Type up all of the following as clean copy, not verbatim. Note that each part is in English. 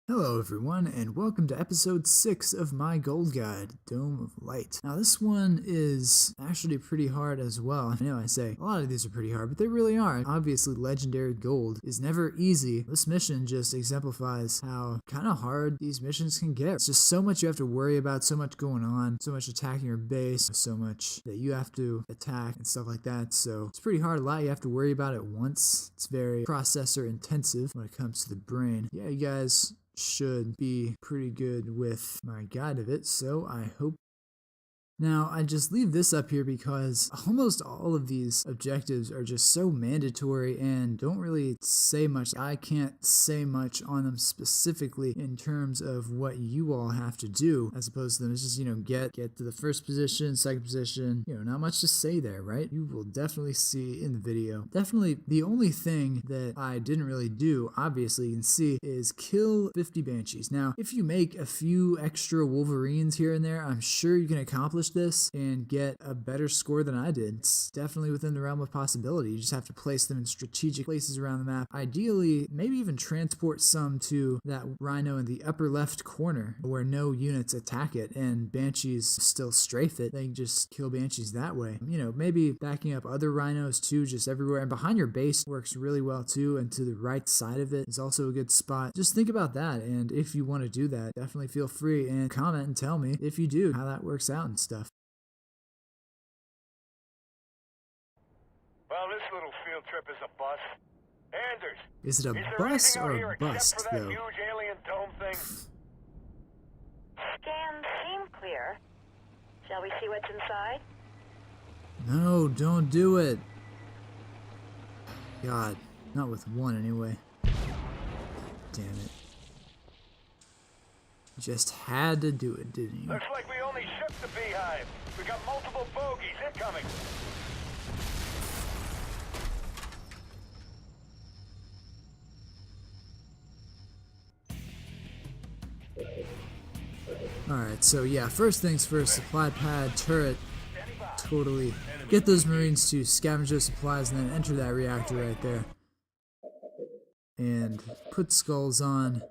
Hello everyone, and welcome to episode 6 of my gold guide, Dome of Light. Now this one is actually pretty hard as well. I know I say a lot of these are pretty hard, but they really are. Obviously legendary gold is never easy. This mission just exemplifies how kind of hard these missions can get. It's just so much you have to worry about, so much going on, so much attacking your base, so much that you have to attack and stuff like that. So it's pretty hard. A lot you have to worry about at once. It's very processor intensive when it comes to the brain. Yeah, you guys should be pretty good with my guide of it, so I hope. Now, I just leave this up here because almost all of these objectives are just so mandatory and don't really say much. I can't say much on them specifically in terms of what you all have to do, as opposed to them. It's just, get to the first position, second position, not much to say there, right? You will definitely see in the video. Definitely the only thing that I didn't really do, obviously you can see, is kill 50 Banshees. Now, if you make a few extra Wolverines here and there, I'm sure you can accomplish this and get a better score than I did. It's definitely within the realm of possibility. You just have to place them in strategic places around the map. Ideally, maybe even transport some to that rhino in the upper left corner where no units attack it and Banshees still strafe it. They can just kill Banshees that way. Maybe backing up other rhinos too, just everywhere. And behind your base works really well too, and to the right side of it is also a good spot. Just think about that, and if you want to do that, definitely feel free and comment and tell me if you do, how that works out and stuff. Well, this little field trip is a bust. Anders, Is it a bust or a bust, for that though? huge alien dome thing? Scans seem clear. Shall we see what's inside? No, don't do it. God, not with one anyway. Damn it. Just had to do it, didn't you? Looks like we only shipped the beehive. We got multiple bogies incoming. Alright, so yeah, first things first, supply pad, turret, totally get those Marines to scavenge those supplies and then enter that reactor right there. And put skulls on.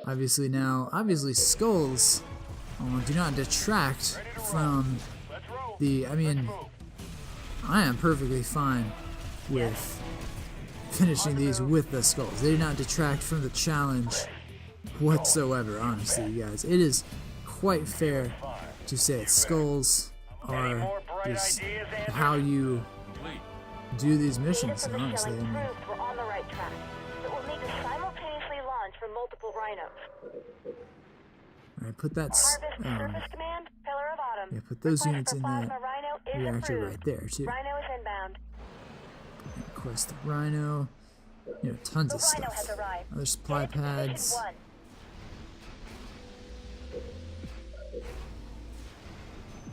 Obviously skulls do not detract from the, I am perfectly fine with finishing these with the skulls. They do not detract from the challenge whatsoever, honestly, you guys. It is quite fair to say that skulls are just how you do these missions, honestly. We're on the right track, but we'll need to simultaneously launch from multiple rhinos. Alright, put that, Harvest Surface Command, Pillar of Autumn. yeah, put those Request units for in plasma that Rhino is reactor approved. right there, too. Rhino is inbound. Of course, the Rhino, tons The of Rhino stuff. has arrived. Other supply Head to position pads. 1.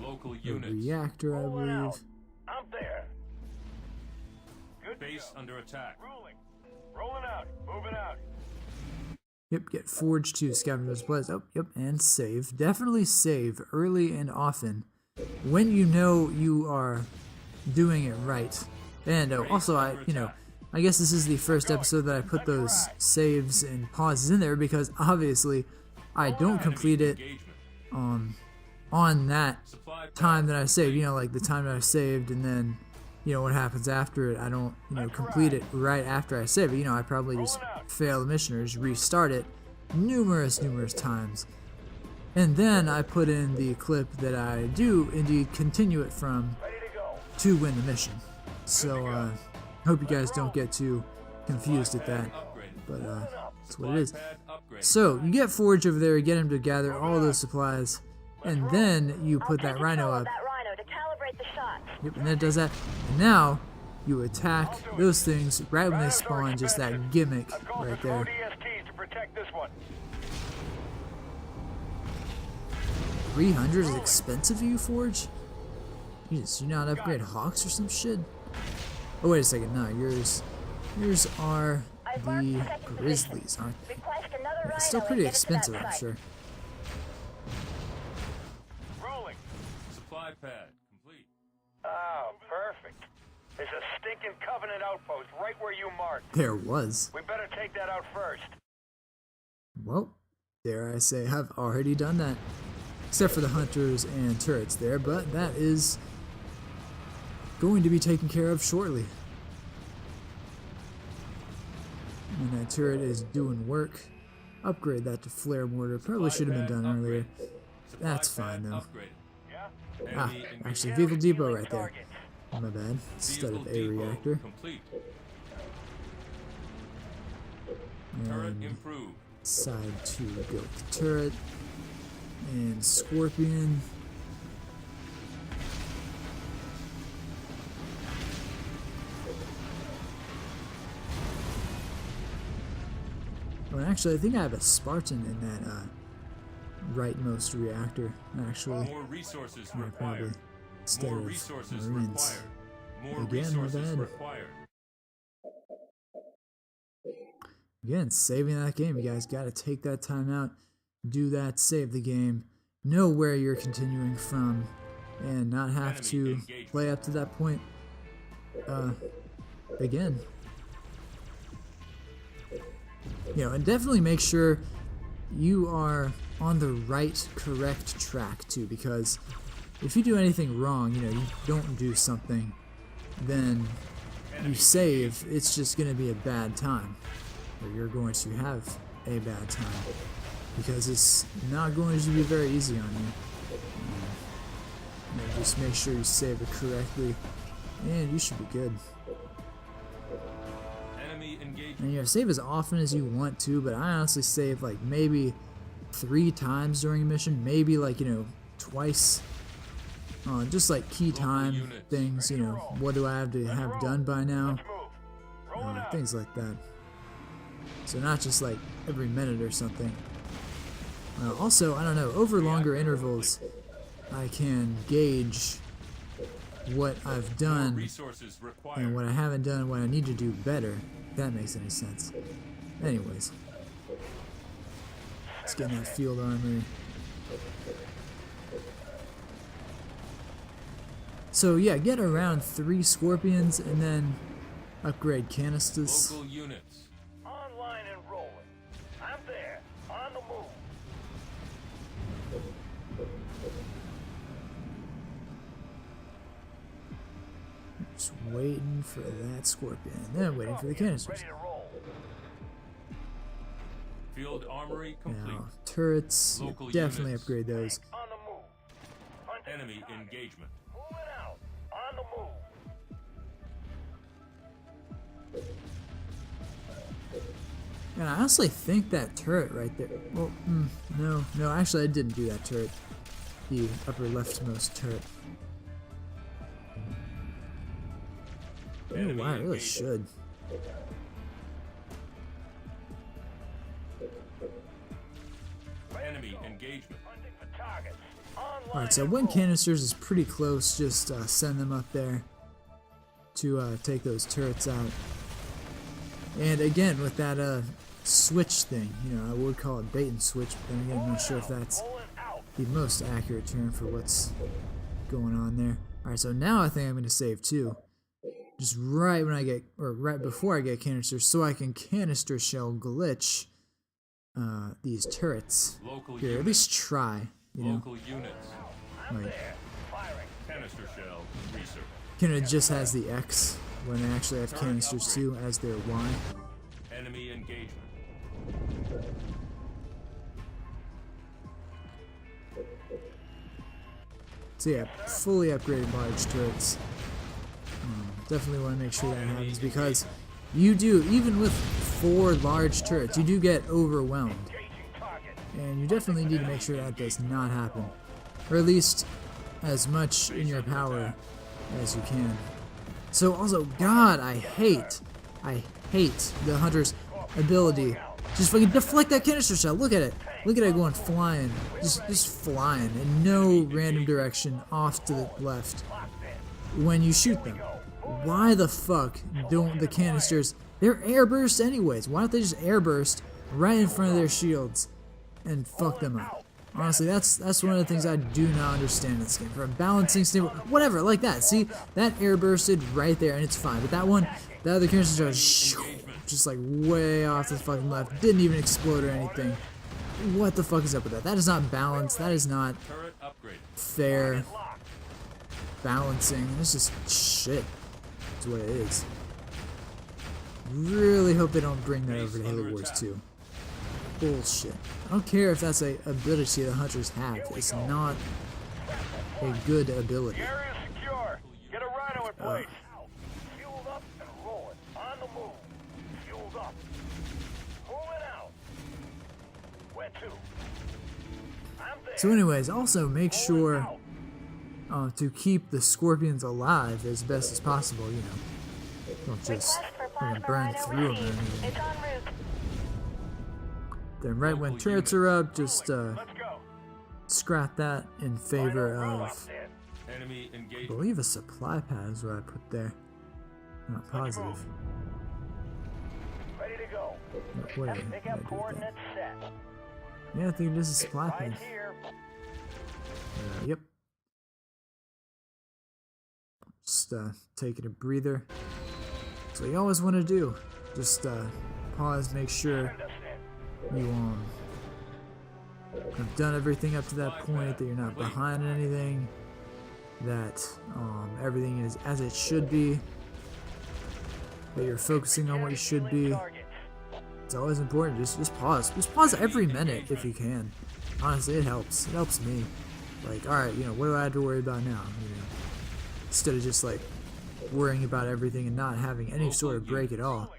Local The units. reactor, I Rolling out. believe. I'm there. Good to Base go. under attack. Ruling. Rolling out. Moving out. Yep, get forged to scavenge those supplies. Oh, yep, and save. Definitely save early and often when you know you are doing it right. And also, I guess this is the first episode that I put those saves and pauses in there because obviously I don't complete it Engagement. on that Supply pad. time that I saved, like the time that I saved, and then what happens after it, I don't complete it right after I save it. I probably just fail the mission or just restart it numerous times, and then I put in the clip that I do indeed continue it from Ready to go. to win the mission. So hope you guys don't get too confused at that, Upgraded. but that's what it is. Pad upgraded. So you get Forge over there, get him to gather all those supplies, and then you put that Rhino Control up. of that Rhino to calibrate the shots. Yep, and that does that. And now you attack those things right when they spawn, just that gimmick I've called right for there. ODSTs to protect this one. 300 is expensive for you, Forge? Jesus, you not upgrade Hawks or some shit? Oh, wait a second, no, yours are I've marked the the second Grizzlies, position. aren't they? Request another Yeah, Rhino it's still and pretty get it to that expensive, I'm site. sure. Rolling. Supply pad complete. Oh, perfect. There's a stinking Covenant outpost right where you marked. There was. We better take that out first. Well, dare I say, have already done that. Except for the hunters and turrets there, but that is going to be taken care of shortly. And that turret is doing work. Upgrade that to flare mortar. Probably should have been done earlier. That's fine though. Ah, actually, vehicle depot right there. My bad. Instead of a reactor. Turret And improved. side 2 go with turret. And Scorpion. Well, actually, I think I have a Spartan in that rightmost reactor, actually. More resources Yeah, probably. required. Instead More of resources Marines. required. More Again, my resources bad. required. Again, saving that game. You guys got to take that time out, do that, save the game, know where you're continuing from, and not have Enemy to engagement. play up to that point again. You know, and definitely make sure you are on the right, correct track too, because if you do anything wrong, you know, you don't do something, then you save, it's just going to be a bad time, or you're going to have a bad time, because it's not going to be very easy on you. You know, just make sure you save it correctly, and you should be good. Enemy engagement. And you know, save as often as you want to, but I honestly save like maybe 3 times during a mission, maybe like, you know, twice. Just like key time units. things, you know, what do I have to have done by now? Things like that. So not just like every minute or something. Also, I don't know, over longer intervals, I can gauge what I've done Resources and required. what I haven't done, what I need to do better, if that makes any sense. Anyways, let's get in that field armory. So yeah, get around 3 Scorpions and then upgrade canisters. Local units. Online and rolling. I'm there. On the move. Just waiting for that Scorpion, and then waiting for the canisters. Ready to roll. Field armory complete. Now, turrets, yeah, Local definitely units. upgrade those. On the move. Hunting Enemy the target. engagement. Moving out. On the move. And I honestly think that turret right there. Well, no, actually I didn't do that turret. The upper leftmost turret. I don't know why, I really should. Enemy engagement. Hunting for targets. Online Alright, so and when rolling. canisters is pretty close, just send them up there to take those turrets out. And again, with that switch thing, you know, I would call it bait and switch, but then again, I'm not sure if that's Rolling out. the most accurate term for what's going on there. Alright, so now I think I'm going to save too. Just right when I get, or right before I get canisters, so I can canister shell glitch these turrets. Local Here, at units. least try, you know. Local units. Like, There. Firing. Canister shell research. Canada just has the X when they actually have canisters too as their Y. Enemy engagement. So yeah, fully upgraded large turrets. Definitely want to make sure that happens because you do, even with 4 large turrets, you do get overwhelmed. Engaging target. And you definitely need to make sure that does not happen. Or at least as much in your power as you can. So also, God, I hate the hunter's ability. Just fucking deflect that canister shell. Look at it. Look at it going flying. Just flying in no random direction off to the left when you shoot them. Why the fuck don't the canisters... They're airburst anyways. Why don't they just airburst right in front of their shields and fuck them up? Honestly, that's one of the things I do not understand in this game. For a balancing standpoint, whatever, like that. See, that airbursted right there, and it's fine. But that one, the other canister just like way off to the fucking left. Didn't even explode or anything. What the fuck is up with that? That is not balanced. That is not Turret upgraded. fair Locked. balancing. It's just shit. That's what it is. Really hope they don't bring that over to Halo Wars 2. Bullshit. I don't care if that's a ability the hunters have. It's not a good ability. The area's secure. Get a rhino in place. Fueled up and rolling. On the move. Fueled up. Moving out. Where to? I'm there. So anyways, also make Moving sure out. to keep the scorpions alive as best as possible, you know. Don't just Request for fucking plasma burn rhino through them or received. anything. It's en route. Then right when turrets are up, just Let's go. scrap that in favor Rhino, of, Enemy I engagement. believe a supply pad is what I put there. Not positive. Ready to go. What did I Pick do up with that? coordinates set. Yeah, I think it is a supply Right pad. here. Yep. Just taking a breather. That's what you always want to do. Just pause, make sure Send us in. you have done everything up to that point, that you're not behind anything, that everything is as it should be, that you're focusing on what you should be. Targets. It's always important. Just pause. Just pause every minute if you can. Honestly, it helps. It helps me. Like, all right, you know, what do I have to worry about now? You know, instead of just like worrying about everything and not having any sort of break at all,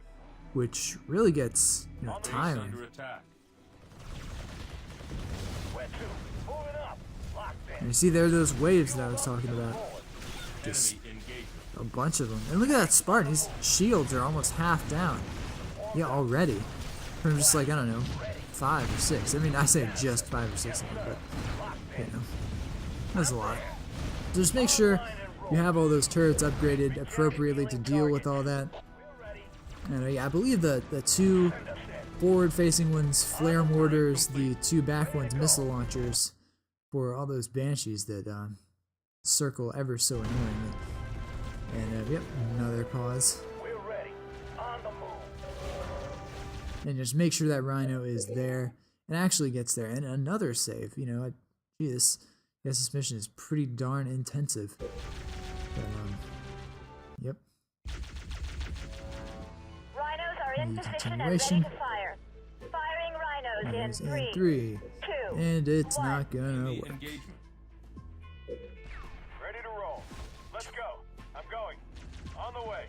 which really gets, you know, Base tiring. under attack. Where to? Moving up. Locked And in. you see there are those waves that I was talking about. Just Enemy engagement. a bunch of them. And look at that Spartan. His shields are almost half down. Yeah, already. From just like, I don't know, 5 or 6. I mean, I say just 5 or 6 of them, but, you know, that's a lot. So just make sure you have all those turrets upgraded appropriately to deal with all that. And yeah, I believe the 2 forward-facing ones, flare mortars, the 2 back ones, missile launchers, for all those banshees that circle ever so annoyingly. And yep, another pause. We're ready. On the move. And just make sure that rhino is there and actually gets there. And another save. You know, gee, this mission is pretty darn intensive. But, yep. Rhinos are in And position and ready continuation. to fire. Firing rhinos Rhinos in in 3, 3. 2. And it's One. not gonna Enemy work. engagement. Ready to roll. Let's go. I'm going. On the way.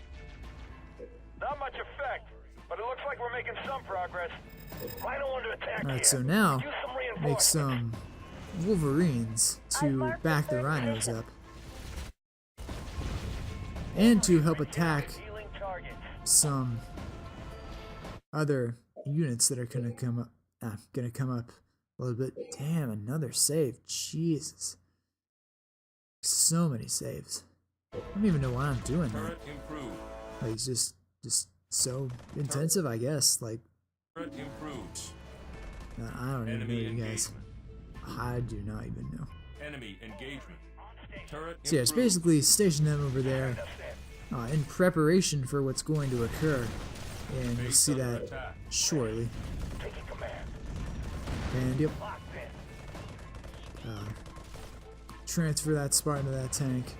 Not much effect, but it looks like we're making some progress. Rhino under attack Alright, here. so now Use some make reinforcements. some Wolverines to back the rhinos up. And to help attack Healing targets. some other units that are gonna come up a little bit. Damn, another save. Jesus. So many saves. I don't even know why I'm doing that. Turret improved. Like, it's just so intensive, I guess. Like, Turret improved. I don't even know, Enemy you guys. engagement. I do not even know. Enemy engagement. Turret So yeah, it's improved. basically station them over there in preparation for what's going to occur. And you'll Base see under that attack. shortly. Taking command. And yep, Locked in. transfer that Spartan to that tank.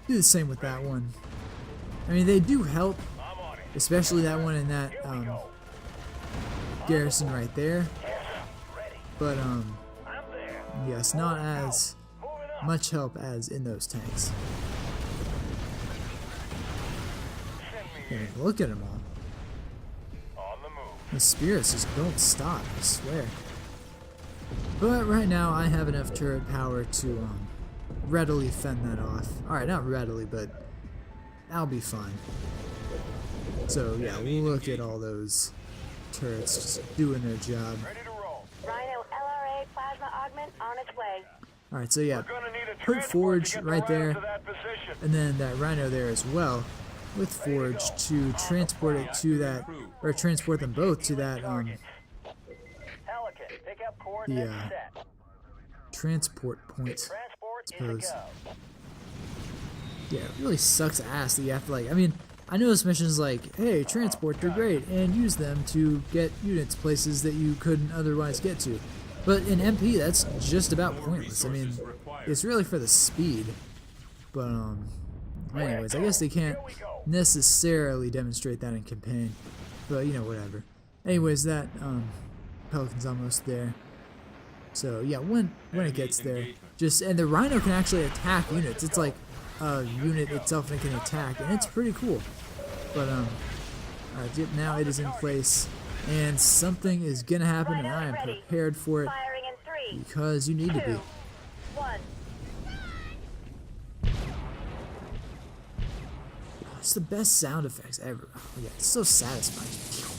Do the same with that one. I mean, they do help, I'm on it. especially that one in that Here we go. garrison right there. Ready. But I'm there. yes, not as Moving up. much help as in those tanks. Send me And look at them all. on the move. The spirits just don't stop, I swear. But right now, I have enough turret power to readily fend that off. Alright, not readily, but I'll be fine. So yeah, we'll look at all those turrets just doing their job. Ready to roll. Rhino LRA plasma augment on its way. Alright, so yeah, Gonna need a put transport Forge to get the right rhino there, to that position. and then that rhino there as well, with Forge to transport it to that, or transport them both to that, Pelican, pick up coordinates the, set. transport point. Transport suppose. is a go. Yeah, it really sucks ass that you have to, like, I mean, I know this mission's like, hey, transport, they're great, and use them to get units places that you couldn't otherwise get to. But in MP, that's just about pointless. I mean, it's really for the speed. But, anyways, I guess they can't necessarily demonstrate that in campaign. But, you know, whatever. Anyways, that, Pelican's almost there. So, yeah, when it gets there, and the Rhino can actually attack units. It's like a unit itself that can attack, and it's pretty cool. But, alright, yep, now it is in place. And something is gonna happen, and I am prepared for it because you need to be. 1. It's the best sound effects ever. Oh, yeah, it's so satisfying.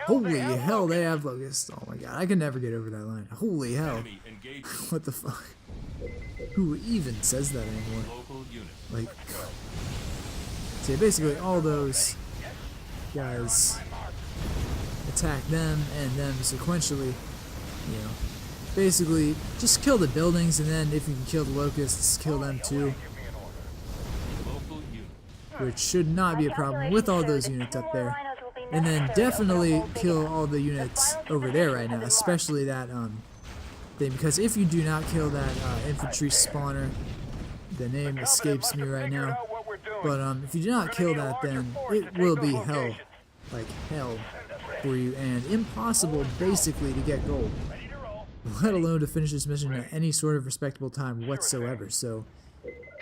Holy hell, they have locusts. Oh my god, I can never get over that line. Holy hell. Enemy engagement. What the fuck? Who even says that anymore? Local unit. Like, so basically all those guys attack them, and then sequentially, you know, basically just kill the buildings, and then if you can kill the locusts, kill them too, Local unit. which should not be a problem with all those units up there. And then definitely kill all the units over there right now, especially that thing, because if you do not kill that infantry spawner, the name escapes me right now, but if you do not kill that, then it will be hell, like hell for you, and impossible basically to get gold, let alone to finish this mission at any sort of respectable time whatsoever. So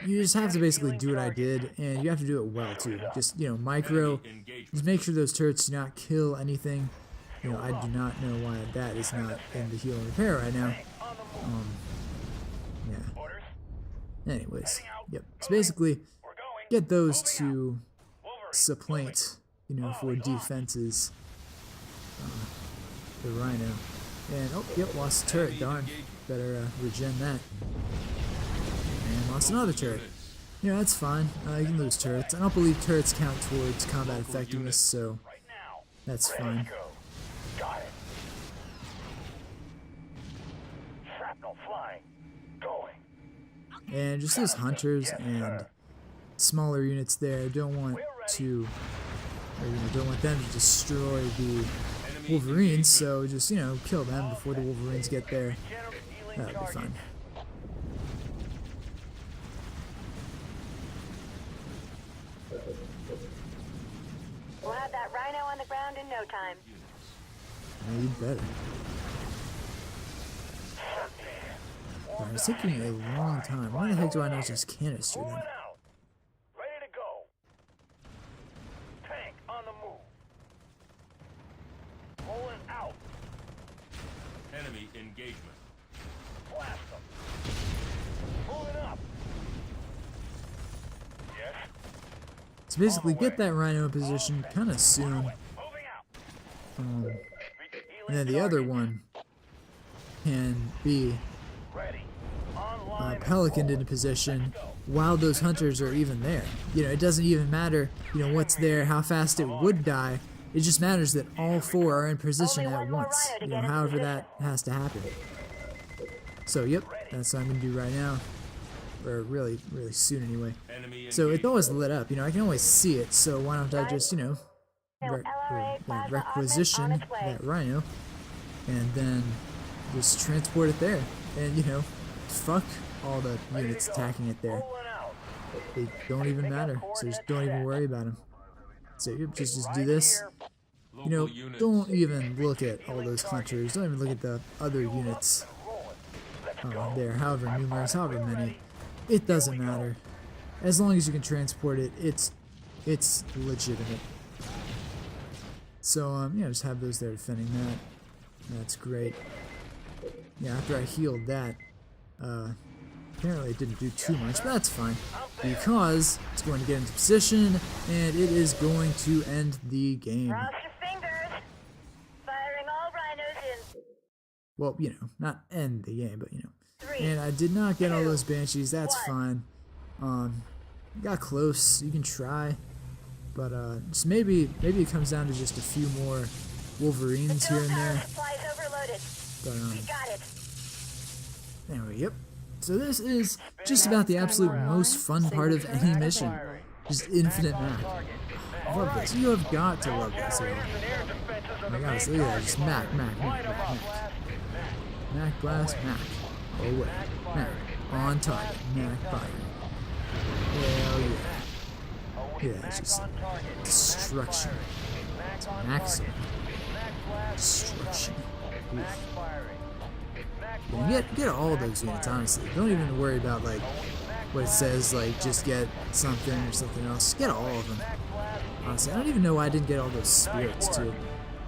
you just have to basically do what I did, and you have to do it well too. Just, you know, micro, just make sure those turrets do not kill anything. You know, I do not know why that is not in the heal and repair right now. Yeah. Anyways, yep. So basically, get those to supplant, you know, for defenses, the Rhino. And, oh, yep, lost a turret, darn. Better regen that. And lost another turret. Yeah, that's fine. You can lose turrets. I don't believe turrets count towards combat effectiveness, so that's fine. Got it. Shrapnel flying. Going. And just those hunters and smaller units there, don't want to, or, you know, don't want them to destroy the Wolverines, so just, you know, kill them before the Wolverines get there. That'll be fine. We'll have that Rhino on the ground in no time. Yeah, you'd better. Alright, it's taking a long time. Why the heck do I know it's just canister then? Out. Ready to go. Tank on the move. Rolling out. Enemy engagement. Blast them. Moving up. Yes. So basically, get that Rhino in position kind of soon. Moving out. And then the other one can be Ready. Online. Pelican into position while those hunters are even there. You know, it doesn't even matter, you know, what's there, how fast it would die. It just matters that all four are in position at once. You know, however that has to happen. So, yep, that's what I'm going to do right now. Or really, really soon anyway. Enemy So it's engagement. always lit up, you know, I can always see it, so why don't I just, you know, requisition that Rhino, and then just transport it there. And, you know, fuck all the units attacking it there. Rolling out. They don't even matter, so just don't even worry about them. So yep, just do this. You know, Local units. don't even look at all those hunters, don't even look at the other units there, however numerous, however many. It doesn't matter. As long as you can transport it, it's legitimate. So, you know, just have those there defending that. That's great. Yeah, after I healed that, apparently it didn't do too much, but that's fine. Because it's going to get into position, and it is going to end the game. Cross your fingers. Firing all rhinos in Well, you know, not end the game, but, you know. 3. And I did not get all those Banshees, that's fine. Got close, you can try. But, just maybe it comes down to just a few more Wolverines here and there. Supplies overloaded. But, We got it. anyway, yep. So this is just about the absolute most fun part of any mission. Just infinite map. love this. You have got to love this area. Generators and air defenses are Oh the my main gosh, look at that. target. Just Mac. Light 'em up, Mac Blast. blast, Mac. Away. Mac. On target. Mac firing. Hell yeah. Yeah, it's just On target. destruction. Mac on Maximum target. Mac blast. destruction. Mac firing. Mac Yeah, get all those units, honestly. Don't even worry about like what it says, like just get something or something else. Get all of them. Honestly, I don't even know why I didn't get all those spirits too.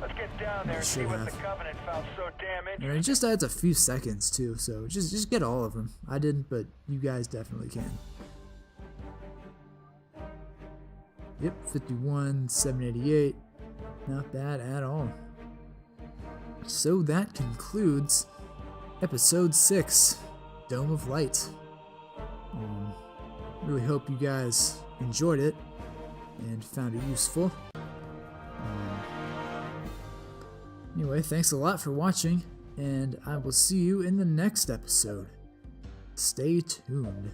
Let's get down there and see should what the have. Covenant found so damn And interesting. it just adds a few seconds too, so just get all of them. I didn't, but you guys definitely can. Yep, 51, 788. Not bad at all. So that concludes episode 6, Dome of Light. Really hope you guys enjoyed it and found it useful. Anyway, thanks a lot for watching, and I will see you in the next episode. Stay tuned.